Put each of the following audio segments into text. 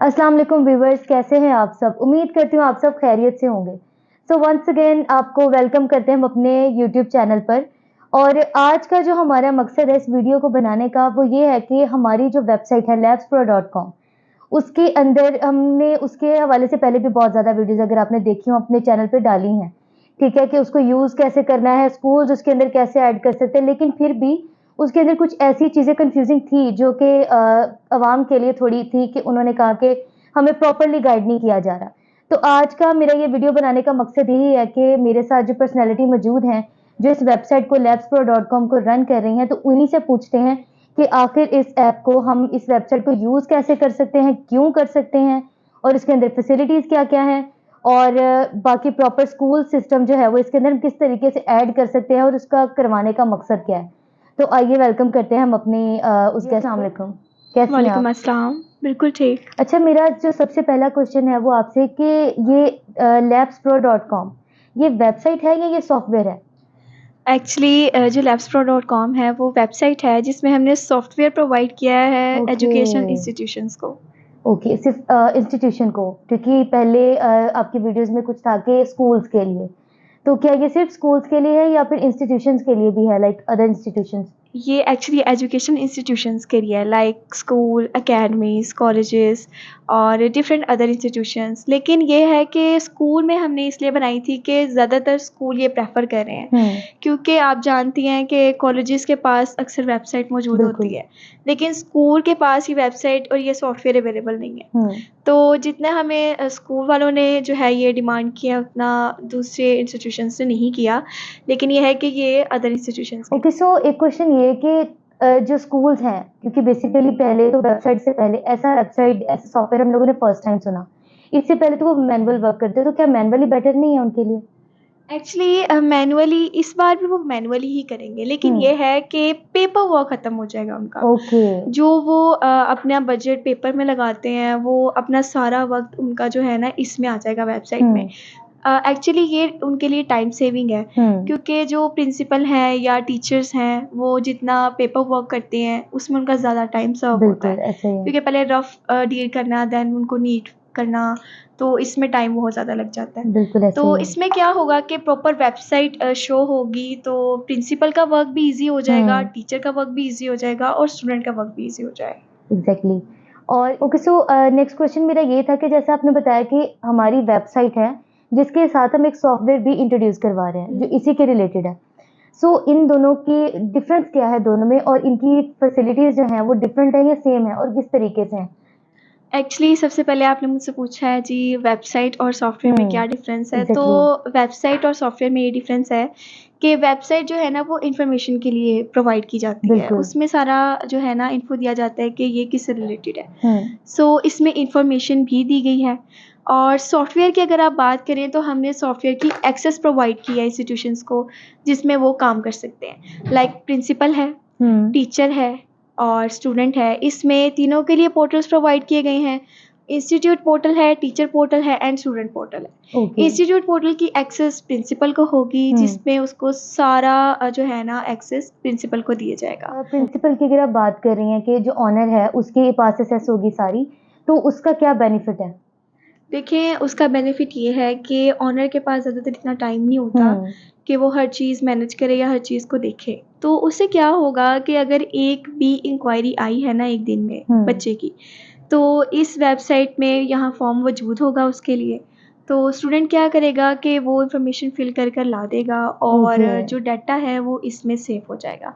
अस्सलाम वालेकुम व्यूवर्स, कैसे हैं आप सब? उम्मीद करती हूँ आप सब खैरियत से होंगे। सो वंस अगेन आपको वेलकम करते हैं हम अपने यूट्यूब चैनल पर। और आज का जो हमारा मकसद है इस वीडियो को बनाने का वो ये है कि हमारी जो वेबसाइट है labspro.com, उसके अंदर हमने उसके हवाले से पहले भी बहुत ज़्यादा वीडियोज़ अगर आपने देखी हो अपने चैनल पे डाली हैं, ठीक है? कि उसको यूज़ कैसे करना है, स्कूल्स उसके अंदर कैसे ऐड कर सकते हैं, लेकिन फिर भी उसके अंदर कुछ ऐसी चीज़ें कन्फ्यूज़िंग थी जो कि अवाम के लिए थोड़ी थी कि उन्होंने कहा कि हमें प्रॉपर्ली गाइड नहीं किया जा रहा। तो आज का मेरा ये वीडियो बनाने का मकसद यही है कि मेरे साथ जो पर्सनैलिटी मौजूद हैं, जो इस वेबसाइट को labspro.com को रन कर रही हैं, तो उन्हीं से पूछते हैं कि आखिर इस ऐप को हम इस वेबसाइट को यूज़ कैसे कर सकते हैं, क्यों कर सकते हैं और इसके अंदर फैसिलिटीज़ क्या-क्या हैं और बाकी प्रॉपर स्कूल सिस्टम जो है वो इसके अंदर हम किस तरीके से ऐड कर सकते हैं और उसका करवाने का मकसद क्या है। तो आइए वेलकम करते हैं हम अपनी उस गेस्ट। अस्सलाम वालेकुम, कैसी हैं वालेकुम आप? अस्सलाम, बिल्कुल ठीक। अच्छा, मेरा जो सबसे पहला क्वेश्चन है वो आपसे कि ये labspro.com ये वेबसाइट है या ये सॉफ्टवेयर है? एक्चुअली जो labspro.com है वो वेबसाइट है जिसमें हमने सॉफ्टवेयर प्रोवाइड किया है ओके, एजुकेशन इंस्टीट्यूशंस को। ओके, सिर्फ़ इंस्टीट्यूशन को, क्योंकि पहले आपकी वीडियोज़ में कुछ था कि स्कूल्स के लिए। तो क्या ये सिर्फ़ स्कूल्स के लिए है या फिर इंस्टीट्यूशंस के लिए भी है लाइक अदर इंस्टीट्यूशंस? ये एक्चुअली एजुकेशन इंस्टीट्यूशंस के लिए है लाइक स्कूल, अकेडमीज़, कॉलेजेस और डिफरेंट अदर इंस्टीट्यूशंस। लेकिन ये है कि स्कूल में हमने इसलिए बनाई थी कि ज़्यादातर स्कूल ये प्रेफ़र कर रहे हैं, हुँ, क्योंकि आप जानती हैं कि कॉलेजेस के पास अक्सर वेबसाइट मौजूद बिल्कुल। होती है, लेकिन स्कूल के पास ये वेबसाइट और ये सॉफ्टवेयर अवेलेबल नहीं है। हुँ। तो जितना हमें स्कूल वालों ने जो है ये डिमांड किया उतना दूसरे इंस्टीट्यूशंस ने नहीं किया, लेकिन ये है कि ये अदर इंस्टीट्यूशंस के ओके, लिए। सो एक क्वेश्चन ये है कि जो स्कूल्स हैं, क्योंकि बेसिकली पहले तो वेबसाइट से पहले ऐसा सॉफ्टवेयर हम लोगों ने फर्स्ट टाइम सुना। इससे पहले तो वो मैनुअल वर्क करते हैं, तो क्या मैनुअली बेटर नहीं है उनके लिए? एक्चुअली मैनुअली इस बार भी वो मैनुअली ही करेंगे, लेकिन हुँ, ये है कि पेपर वर्क ख़त्म हो जाएगा उनका। ओके। जो वो अपना बजट पेपर में लगाते हैं, वो अपना सारा वक़्त उनका जो है ना इसमें आ जाएगा वेबसाइट में। हुँ, एक्चुअली ये उनके लिए टाइम सेविंग है, हुँ, क्योंकि जो प्रिंसिपल हैं या टीचर्स हैं, वो जितना पेपर वर्क करते हैं, उसमें उनका ज़्यादा टाइम सर्व होता है। बिल्कुल ऐसा ही है। क्योंकि पहले रफ़ डील करना, देन उनको नीट करना, तो इसमें टाइम बहुत ज़्यादा लग जाता है। बिल्कुल ऐसा ही तो है। इसमें क्या होगा कि प्रॉपर वेबसाइट शो होगी, तो प्रिंसिपल का वर्क भी ईज़ी हो जाएगा, हुँ, टीचर का वर्क भी ईज़ी हो जाएगा और स्टूडेंट का वर्क भी ईज़ी हो जाएगा। एग्ज़ैक्टली। और ओके, सो नेक्स्ट क्वेश्चन मेरा ये था कि जैसे आपने बताया कि हमारी वेबसाइट है, जिसके साथ हम एक सॉफ्टवेयर भी इंट्रोड्यूस करवा रहे हैं, जो हुँ। इसी के रिलेटेड है। सो इन दोनों की डिफरेंस क्या है दोनों में और इनकी फैसिलिटीज़ जो हैं वो डिफरेंट है या सेम है और किस तरीके से हैं? एक्चुअली सबसे पहले आपने मुझसे पूछा है जी वेबसाइट और सॉफ्टवेयर में क्या हुँ, डिफ़रेंस है, एग्ज़ैक्टली। तो वेबसाइट और सॉफ्टवेयर में ये डिफ़रेंस है कि वेबसाइट जो है ना वो इन्फॉर्मेशन के लिए प्रोवाइड की जाती है। बिल्कुल। उसमें सारा जो है ना इन्फो दिया जाता है कि ये किससे रिलेटेड है। हुँ, सो इसमें इन्फॉर्मेशन भी दी गई है। और सॉफ्टवेयर की अगर आप बात करें तो हमने सॉफ्टवेयर की एक्सेस प्रोवाइड की है इंस्टीट्यूशंस को, जिसमें वो काम कर सकते हैं। लाइक प्रिंसिपल है, हुँ, टीचर है और स्टूडेंट है। इसमें तीनों के लिए पोर्टल्स प्रोवाइड किए गए हैं। इंस्टीट्यूट पोर्टल है, टीचर पोर्टल है एंड स्टूडेंट पोर्टल है। ओके। इंस्टीट्यूट पोर्टल की एक्सेस प्रिंसिपल को होगी, हुँ। जिसमें उसको सारा जो है ना एक्सेस प्रिंसिपल को दिया जाएगा। प्रिंसिपल की अगर आप बात कर रही हैं कि जो ओनर है उसके पास एक्सेस होगी सारी, तो उसका क्या बेनिफिट है? देखिए, उसका बेनिफिट ये है कि ओनर के पास ज़्यादातर इतना टाइम नहीं होता हुँ, कि वो हर चीज़ मैनेज करे या हर चीज़ को देखे। तो उससे क्या होगा कि अगर एक भी इंक्वायरी आई है ना 1 दिन में हुँ, बच्चे की, तो इस वेबसाइट में यहाँ फॉर्म मौजूद होगा उसके लिए। तो स्टूडेंट क्या करेगा कि वो इन्फॉर्मेशन फ़िल कर कर ला देगा और ओके। जो डाटा है वो इसमें सेव हो जाएगा।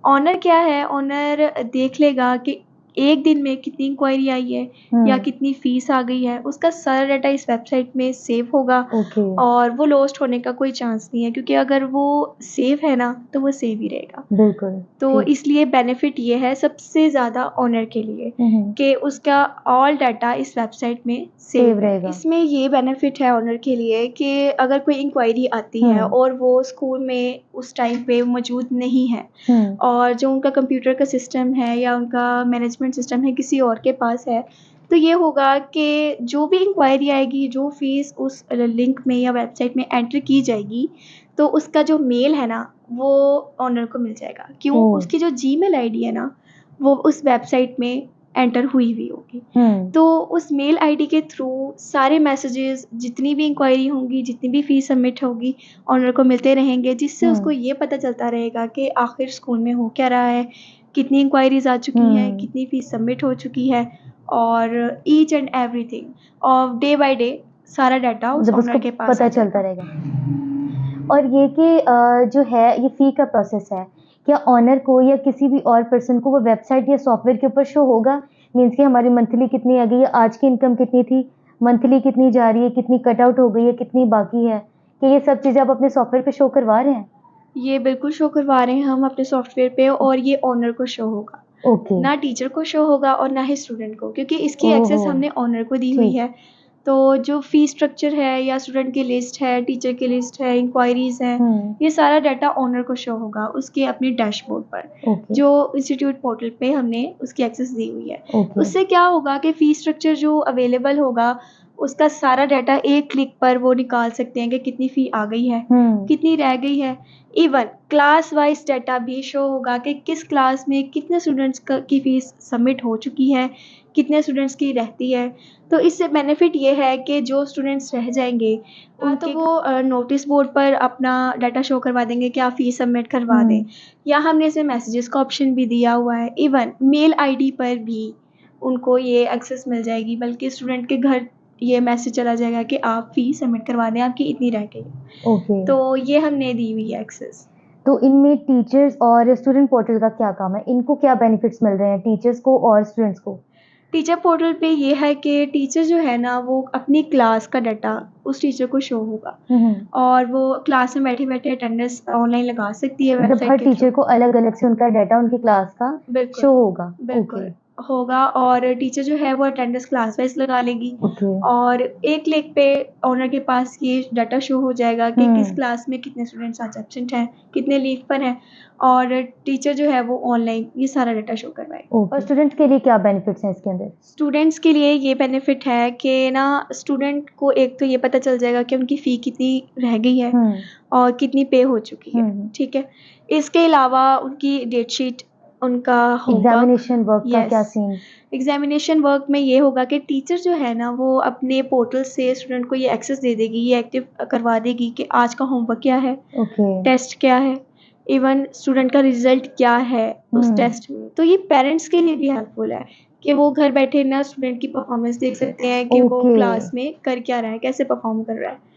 ओनर क्या है, ओनर देख लेगा कि 1 दिन में कितनी इंक्वायरी आई है या हुँ, कितनी फ़ीस आ गई है, उसका सारा डाटा इस वेबसाइट में सेव होगा ओके, और वो लॉस्ट होने का कोई चांस नहीं है, क्योंकि अगर वो सेव है ना, तो वो सेव ही रहेगा। बिल्कुल, तो ठीक। इसलिए बेनिफिट ये है सबसे ज़्यादा ओनर के लिए हुँ, हुँ, कि उसका ऑल डाटा इस वेबसाइट में सेव सेव है। रहेगा। इसमें ये बेनिफिट है ओनर के लिए कि अगर कोई इंक्वायरी आती है हुँ, और वो स्कूल में उस टाइम पे मौजूद नहीं है हुँ, और जो उनका कंप्यूटर का सिस्टम है या उनका मैनेजमेंट सिस्टम है किसी और के पास है, तो ये होगा कि जो भी इंक्वायरी आएगी, जो फ़ीस उस लिंक में या वेबसाइट में एंटर की जाएगी, तो उसका जो मेल है ना, वो ओनर को मिल जाएगा। क्यों? ओह! उसकी जो जीमेल आईडी है ना, वो उस वेबसाइट में एंटर हुई होगी। तो उस मेल आईडी के थ्रू सारे मैसेजेस, जितनी भी इंक्वायरी होंगी, जितनी भी फ़ीस सबमिट होगी, ऑनर को मिलते रहेंगे, जिससे उसको ये पता चलता रहेगा कि आखिर स्कूल में हो क्या रहा है, कितनी इंक्वायरीज़ आ चुकी हैं, कितनी फ़ीस सबमिट हो चुकी है, और ईच एंड एवरीथिंग और डे बाय डे सारा डाटा उस जब ऑनर उसको के पास पता आ चलता जाएगा। रहेगा। और ये कि जो है ये फ़ी का प्रोसेस है, क्या ऑनर को या किसी भी और पर्सन को वो वेबसाइट या सॉफ्टवेयर के ऊपर शो होगा? मीन्स कि हमारी मंथली कितनी आ गई है, आज की इनकम कितनी थी, मंथली कितनी जा रही है, कितनी कट आउट हो गई है, कितनी बाकी है? क्या ये सब चीज़ें आप अपने सॉफ्टवेयर पे शो करवा रहे हैं? ये बिल्कुल शो करवा रहे हैं हम अपने सॉफ्टवेयर पे, और ये ऑनर को शो होगा। ओके। ना टीचर को शो होगा और ना ही स्टूडेंट को, क्योंकि इसकी एक्सेस ओहो! हमने ऑनर को दी हुई ठीक। है। तो जो फ़ी स्ट्रक्चर है या स्टूडेंट की लिस्ट है, टीचर की लिस्ट है, इंक्वायरीज़ हैं, ये सारा डाटा ऑनर को शो होगा उसके अपने डैशबोर्ड पर, ओके। जो इंस्टीट्यूट पोर्टल पे हमने उसकी एक्सेस दी हुई है। ओके। उससे क्या होगा कि फ़ी स्ट्रक्चर जो अवेलेबल होगा, उसका सारा डाटा एक क्लिक पर वो निकाल सकते हैं कि कितनी फ़ी आ गई है, कितनी रह गई है। इवन क्लास वाइज़ डाटा भी शो होगा कि किस क्लास में कितने स्टूडेंट्स की फ़ीस सबमिट हो चुकी है, कितने स्टूडेंट्स की रहती है। तो इससे बेनिफिट ये है कि जो स्टूडेंट्स रह जाएँगे, तो वो नोटिस बोर्ड पर अपना डाटा शो करवा देंगे कि आप फ़ीस सबमिट करवा दें, या हमने इसमें मैसेजेस का ऑप्शन भी दिया हुआ है। इवन मेल आईडी पर भी उनको ये एक्सेस मिल जाएगी, बल्कि स्टूडेंट के घर ये मैसेज चला जाएगा कि आप फ़ीस सबमिट करवा दें, आपकी इतनी रह गई है। ओके। तो ये हमने दी हुई है एक्सेस। तो इनमें टीचर्स और स्टूडेंट पोर्टल का क्या काम है? इनको क्या बेनिफिट्स मिल रहे हैं टीचर्स को और स्टूडेंट्स को? टीचर पोर्टल पे ये है कि टीचर जो है ना, वो अपनी क्लास का डाटा उस टीचर को शो होगा, और वो क्लास में बैठे-बैठे अटेंडेंस ऑनलाइन लगा सकती है मतलब हर वेबसाइट के टीचर थ्रू। को अलग-अलग से उनका डाटा उनकी क्लास का बिल्कुल, शो होगा। बिल्कुल ओके। होगा, और टीचर जो है वो अटेंडेंस क्लास वाइज़ लगा लेगी, ओके। और एक क्लिक पे ऑनर के पास ये डाटा शो हो जाएगा कि किस क्लास में कितने स्टूडेंट्स आज एब्सेंट हैं, कितने लीव पर हैं, और टीचर जो है वो ऑनलाइन ये सारा डाटा शो करवाएगी। ओके। और स्टूडेंट्स के लिए क्या बेनिफिट्स हैं इसके अंदर? स्टूडेंट्स के लिए ये बेनिफिट है कि ना, स्टूडेंट को एक तो ये पता चल जाएगा कि उनकी फ़ी कितनी रह गई है और कितनी पे हो चुकी है, ठीक है? इसके अलावा उनकी डेट शीट उनका होगा। एग्ज़ामिनेशन वर्क का क्या यस, सीन? एग्ज़ामिनेशन वर्क में ये होगा कि टीचर जो है ना, वो अपने पोर्टल से स्टूडेंट को ये एक्सेस दे देगी, ये एक्टिव करवा देगी कि आज का होमवर्क क्या है, ओके। टेस्ट क्या है, इवन स्टूडेंट का रिज़ल्ट क्या है उस टेस्ट में। तो ये पेरेंट्स के लिए भी हेल्पफुल है कि वो घर बैठे ना स्टूडेंट की परफ़ॉर्मेंस देख सकते हैं कि वो ओके। क्लास में कर क्या रहा है, कैसे परफ़ॉर्म कर रहा है।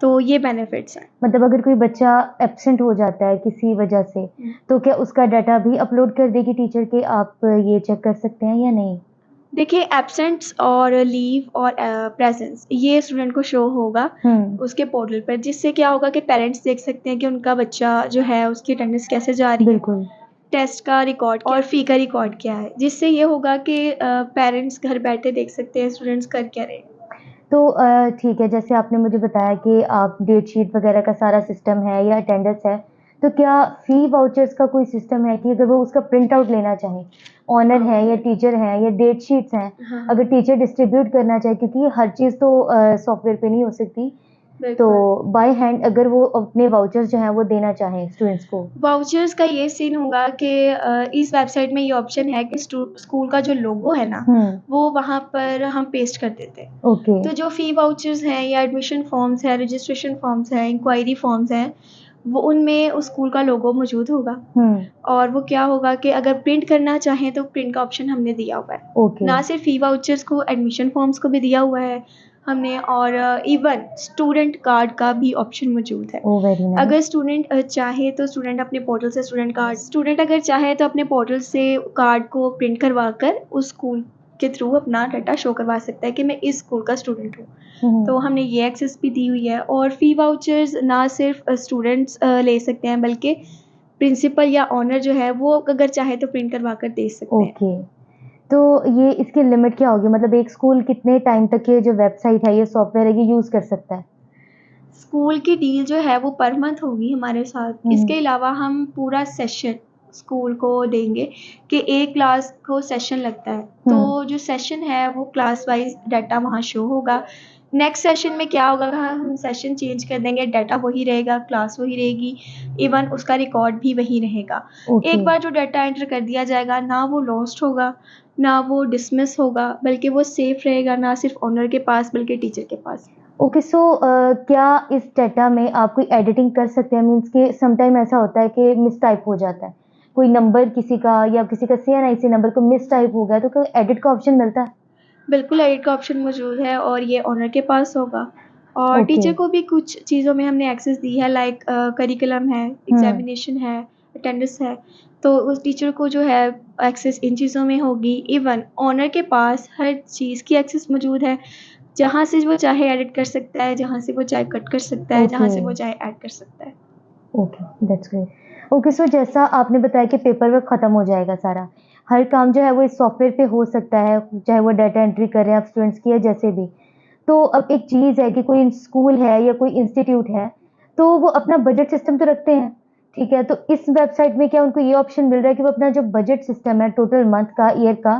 तो ये बेनिफिट्स हैं। मतलब अगर कोई बच्चा एब्सेंट हो जाता है किसी वजह से, तो क्या उसका डाटा भी अपलोड कर देगी टीचर के आप ये चेक कर सकते हैं या नहीं? देखिए, एब्सेंट्स और लीव और प्रेज़ेंस ये स्टूडेंट को शो होगा उसके पोर्टल पर, जिससे क्या होगा कि पेरेंट्स देख सकते हैं कि उनका बच्चा जो है उसकी अटेंडेंस कैसे जा रही है, बिल्कुल। टेस्ट का रिकॉर्ड और फ़ी का रिकॉर्ड क्या है, जिससे ये होगा कि पेरेंट्स घर बैठे देख सकते हैं स्टूडेंट्स कर क्या रहे हैं। तो ठीक है, जैसे आपने मुझे बताया कि आप डेट शीट वगैरह का सारा सिस्टम है या अटेंडेंस है, तो क्या फ़ी वाउचर्स का कोई सिस्टम है कि अगर वो उसका प्रिंट आउट लेना चाहें, ऑनर है या टीचर है या डेट शीट्स हैं, हाँ, अगर टीचर डिस्ट्रीब्यूट करना चाहे क्योंकि हर चीज़ तो सॉफ्टवेयर पे नहीं हो सकती, तो बिल्कुल। बाय हैंड अगर वो अपने वाउचर्स जो हैं वो देना चाहें स्टूडेंट्स को। वाउचर्स का ये सीन होगा कि इस वेबसाइट में ये ऑप्शन है कि स्कूल का जो लोगो है ना, वो वहाँ पर हम पेस्ट कर देते हैं। ओके। तो जो फ़ी वाउचर्स हैं या एडमिशन फॉर्म्स हैं, रजिस्ट्रेशन फॉर्म्स हैं, इंक्वायरी फॉर्म्स हैं, वो उनमें उस स्कूल का लोगो मौजूद होगा, और वो क्या होगा कि अगर प्रिंट करना चाहें तो प्रिंट का ऑप्शन हमने दिया हुआ है। ओके। ना सिर्फ फ़ी वाउचर्स को, एडमिशन फॉर्म्स को भी दिया हुआ है हमने, और इवन स्टूडेंट कार्ड का भी ऑप्शन मौजूद है। Oh very nice. अगर स्टूडेंट चाहे तो स्टूडेंट अपने पोर्टल से स्टूडेंट अगर चाहे तो अपने पोर्टल से कार्ड को प्रिंट करवा कर उस स्कूल के थ्रू अपना डाटा शो करवा सकता है कि मैं इस स्कूल का स्टूडेंट हूँ। तो हमने ये एक्सेस भी दी हुई है, और फ़ी वाउचर्स ना सिर्फ स्टूडेंट्स ले सकते हैं, बल्कि प्रिंसिपल या ऑनर जो है वो अगर चाहे तो प्रिंट करवा कर दे सकते हैं। ओके। तो ये इसकी लिमिट क्या होगी? मतलब एक स्कूल कितने टाइम तक ये जो वेबसाइट है, ये सॉफ्टवेयर है, ये यूज़ कर सकता है? स्कूल की डील जो है वो पर मंथ होगी हमारे साथ। इसके अलावा हम पूरा सेशन स्कूल को देंगे कि एक क्लास को सेशन लगता है, तो जो सेशन है वो क्लास वाइज़ डाटा वहाँ शो होगा। नेक्स्ट सेशन में क्या होगा, हम सेशन चेंज कर देंगे, डाटा वही रहेगा, क्लास वही रहेगी, इवन उसका रिकॉर्ड भी वही रहेगा। ओके। एक बार जो डाटा एंटर कर दिया जाएगा, ना वो लॉस्ट होगा, ना वो डिसमिस होगा, बल्कि वो सेफ रहेगा ना सिर्फ ओनर के पास बल्कि टीचर के पास। ओके, सो क्या इस डाटा में आप कोई एडिटिंग कर सकते हैं? मीन्स कि समटाइम ऐसा होता है कि मिस टाइप हो जाता है, कोई नंबर किसी का या किसी का CNIC नंबर को मिस टाइप हो गया, तो कोई एडिट का ऑप्शन मिलता है? बिल्कुल एडिट का ऑप्शन मौजूद है और ये ओनर के पास होगा। और ओके। टीचर को भी कुछ चीज़ों में हमने एक्सेस दी है, लाइक करिकुलम है, एग्ज़ामिनेशन है, अटेंडेंस है, तो उस टीचर को जो है एक्सेस इन चीज़ों में होगी। इवन ओनर के पास हर चीज़ की एक्सेस मौजूद है, जहाँ से वो चाहे एडिट कर सकता है, जहाँ से वो चाहे कट कर सकता है, जहाँ से वो ओके। चाहे ऐड कर सकता है। Okay, that's great. ओके, सो जैसा आपने बताया कि पेपर वर्क खत्म हो जाएगा सारा, हर काम जो है वो इस सॉफ्टवेयर पे हो सकता है, चाहे वो डाटा एंट्री कर रहे हैं आप स्टूडेंट्स की या जैसे भी। तो अब एक चीज़ है कि कोई स्कूल है या कोई इंस्टीट्यूट है, तो वो अपना बजट सिस्टम तो रखते हैं, ठीक है? तो इस वेबसाइट में क्या उनको ये ऑप्शन मिल रहा है कि वो अपना जो बजट सिस्टम है टोटल मंथ का, ईयर का,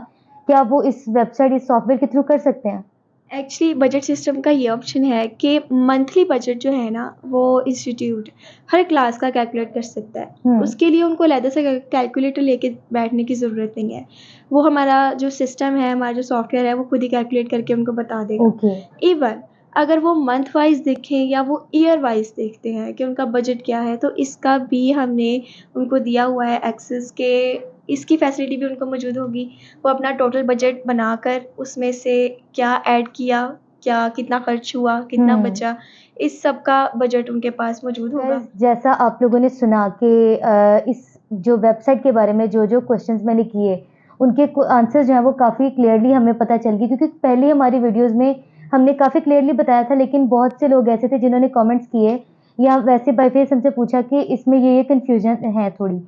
क्या वो इस वेबसाइट, इस सॉफ्टवेयर के थ्रू कर सकते हैं? एक्चुअली बजट सिस्टम का ये ऑप्शन है कि मंथली बजट जो है ना, वो इंस्टीट्यूट हर क्लास का कैलकुलेट कर सकता है। हुँ। उसके लिए उनको अलग से कैलकुलेटर लेके बैठने की ज़रूरत नहीं है। वो हमारा जो सिस्टम है, हमारा जो सॉफ्टवेयर है, वो खुद ही कैलकुलेट करके उनको बता देगा। ओके। इवन अगर वो मंथ वाइज़ देखें या वो ईयर वाइज़ देखते हैं कि उनका बजट क्या है, तो इसका भी हमने उनको दिया हुआ है एक्सेस के इसकी फैसिलिटी भी उनको मौजूद होगी। वो अपना टोटल बजट बनाकर उसमें से क्या ऐड किया, क्या कितना खर्च हुआ, कितना हुँ। बचा, इस सब का बजट उनके पास मौजूद होगा। गाइस, जैसा आप लोगों ने सुना कि इस जो वेबसाइट के बारे में जो क्वेश्चंस मैंने किए, उनके आंसर जो है वो काफ़ी क्लियरली हमें पता चल गई, क्योंकि पहले हमारी वीडियोस में हमने काफ़ी क्लियरली बताया था, लेकिन बहुत से लोग ऐसे थे जिन्होंने कमेंट्स किए या वैसे बाय फेस हमसे पूछा कि इसमें ये कन्फ्यूजन है थोड़ी,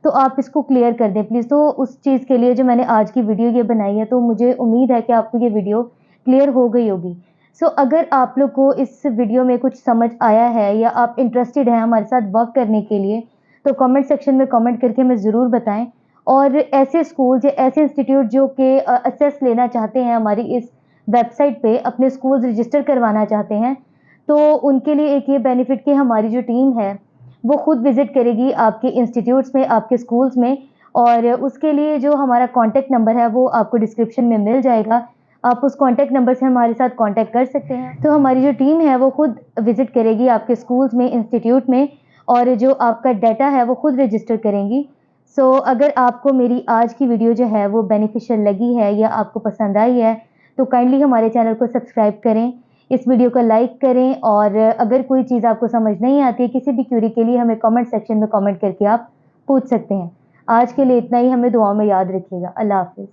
तो आप इसको क्लियर कर दें प्लीज़। तो उस चीज़ के लिए जो मैंने आज की वीडियो ये बनाई है, तो मुझे उम्मीद है कि आपको ये वीडियो क्लियर हो गई होगी। सो अगर आप लोग को इस वीडियो में कुछ समझ आया है या आप इंटरेस्टेड हैं हमारे साथ वर्क करने के लिए, तो कमेंट सेक्शन में कमेंट करके हमें ज़रूर बताएं। और ऐसे स्कूल्स या ऐसे इंस्टीट्यूट जो कि असेस लेना चाहते हैं हमारी इस वेबसाइट पे, अपने स्कूल्स रजिस्टर करवाना चाहते हैं, तो उनके लिए एक ये बेनिफिट कि हमारी जो टीम है वो खुद विजिट करेगी आपके इंस्टीट्यूट्स में, आपके स्कूल्स में, और उसके लिए जो हमारा कॉन्टैक्ट नंबर है वो आपको डिस्क्रिप्शन में मिल जाएगा। आप उस कॉन्टैक्ट नंबर से हमारे साथ कॉन्टैक्ट कर सकते हैं। तो हमारी जो टीम है वो खुद विज़िट करेगी आपके स्कूल्स में, इंस्टीट्यूट में, और जो आपका डाटा है वो खुद रजिस्टर करेंगी। सो अगर आपको मेरी आज की वीडियो जो है वो बेनिफिशियल लगी है या आपको पसंद आई है, तो काइंडली हमारे चैनल को सब्सक्राइब करें, इस वीडियो को लाइक करें, और अगर कोई चीज़ आपको समझ नहीं आती है, किसी भी क्वेरी के लिए हमें कमेंट सेक्शन में कमेंट करके आप पूछ सकते हैं। आज के लिए इतना ही, हमें दुआओं में याद रखिएगा। अल्लाह हाफ़िज़।